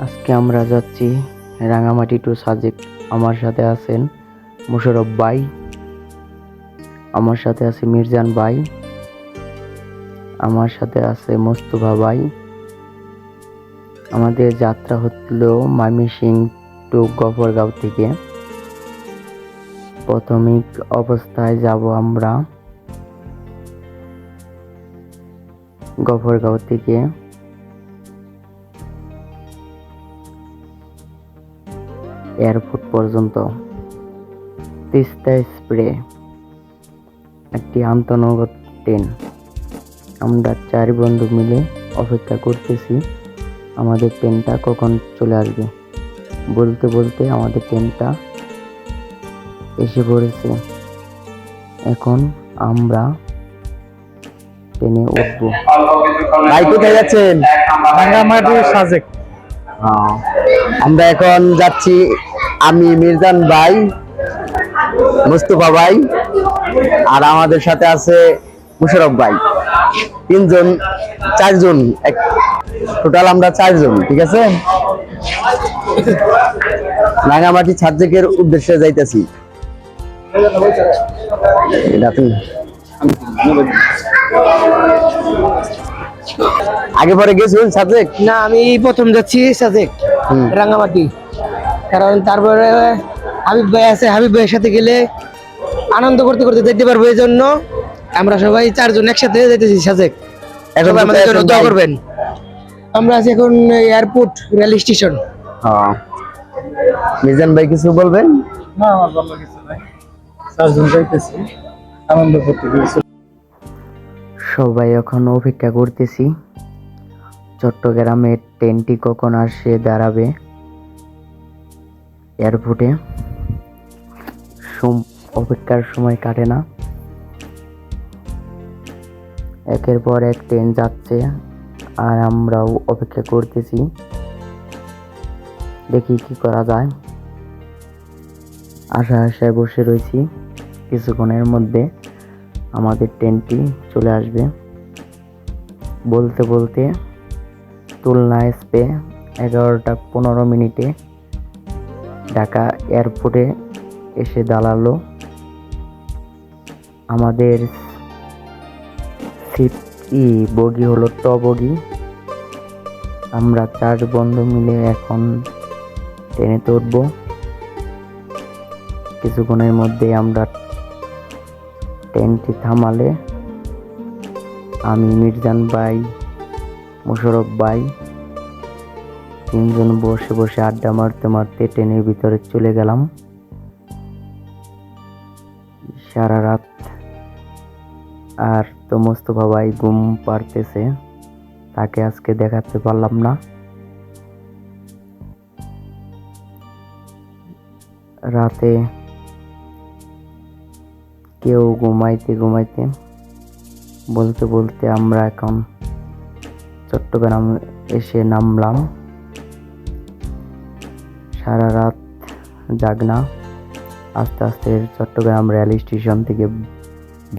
আজকে আমরা যাচ্ছি রাঙামাটি টু সাজেক। আমার সাথে আছেন মোশাররফ ভাই, আমার সাথে আছে মিরজান ভাই, আমার সাথে আছে মোস্তফা ভাই। আমাদের যাত্রা হচ্ছিল ময়মনসিংহ টু গফরগাঁও থেকে। প্রাথমিক অবস্থায় যাব আমরা গফরগাঁও থেকে এয়ারপোর্ট পর্যন্ত। তিস্তা স্প্রে একটি আন্তনগর ট্রেন। আমরা 4 বন্ধু মিলে অপেক্ষা করতেছি আমাদের ট্রেনটা কখন চলে আসবে। বলতে বলতে আমাদের ট্রেনটা এসে পড়েছে। এখন আমরা ট্রেনে উঠবো। ভাই কোথায় যাচ্ছেন? রাঙ্গামাটি সাজেক। আমরা এখন যাচ্ছি, আমি মিরজান ভাই, মুস্তফা ভাই আর আমাদের সাথে আছে মোশাররফ ভাই। 4জন, টোটাল আমরা 4জন। ঠিক আছে, রাঙ্গামাটি সাজেকের উদ্দেশ্যে যাইতেছি। আগে পরে গেছিলেন সাজেক? না, আমি প্রথম যাচ্ছি সাজেক রাঙ্গামাটি। কারণ তারপরে হাবিব ভাই আছে, হাবিব ভাইয়ের সাথে গেলে আনন্দ করতে করতে যেতে পারবো। এই জন্য আমরা সবাই 4জন একসাথে যেতেছি সাজেক। সবাই আমাদের জন্য দোয়া করবেন। আমরা আছি এখন এয়ারপোর্ট রেল স্টেশন। মিজান ভাই কিছু বলবেন? না, আমার ভালো কিছু নাই। 4জন যাইতেছি, আনন্দ করতে গেছি। সবাই এখন অপেক্ষা করতেছি চট্টগ্রামের ট্রেনটি কখন আসে দাঁড়াবে এয়ারপোর্টে। অপেক্ষার সময় কাটে না, একের পর এক ট্রেন যাচ্ছে আর আমরাও অপেক্ষা করতেছি, দেখি কি করা যায়। আশায় বসে রয়েছি, কিছুক্ষণের মধ্যে আমাদের ট্রেনটি চলে আসবে। বলতে বলতে খুলনা স্পে 11টা 15 মিনিটে ঢাকা এয়ারপোর্টে এসে দাঁড়ালো। আমাদের সিট বগি হলো ট বগি। আমরা 4 বন্ধু মিলে এখন ট্রেনে উঠবো। কিছুক্ষণের মধ্যে আমরা ট্রেনটি থামালে আমি, মিরজান ভাই, মোশাররফ ভাই 3জন বসে বসে আড্ডা মারতে মারতে ট্রেনের ভিতরে চলে গেলাম। সারা রাত আর তো মোস্তফা ভাই ঘুম পাড়তেছে, তাকে আজকে দেখাতে পারলাম না। রাতে কেউ ঘুমাইতে ঘুমাইতে বলতে বলতে আমরা এখন চট্টগ্রাম এসে নামলাম। সারা রাত জাগনা, আস্তে আস্তে চট্টগ্রাম রেল স্টেশন থেকে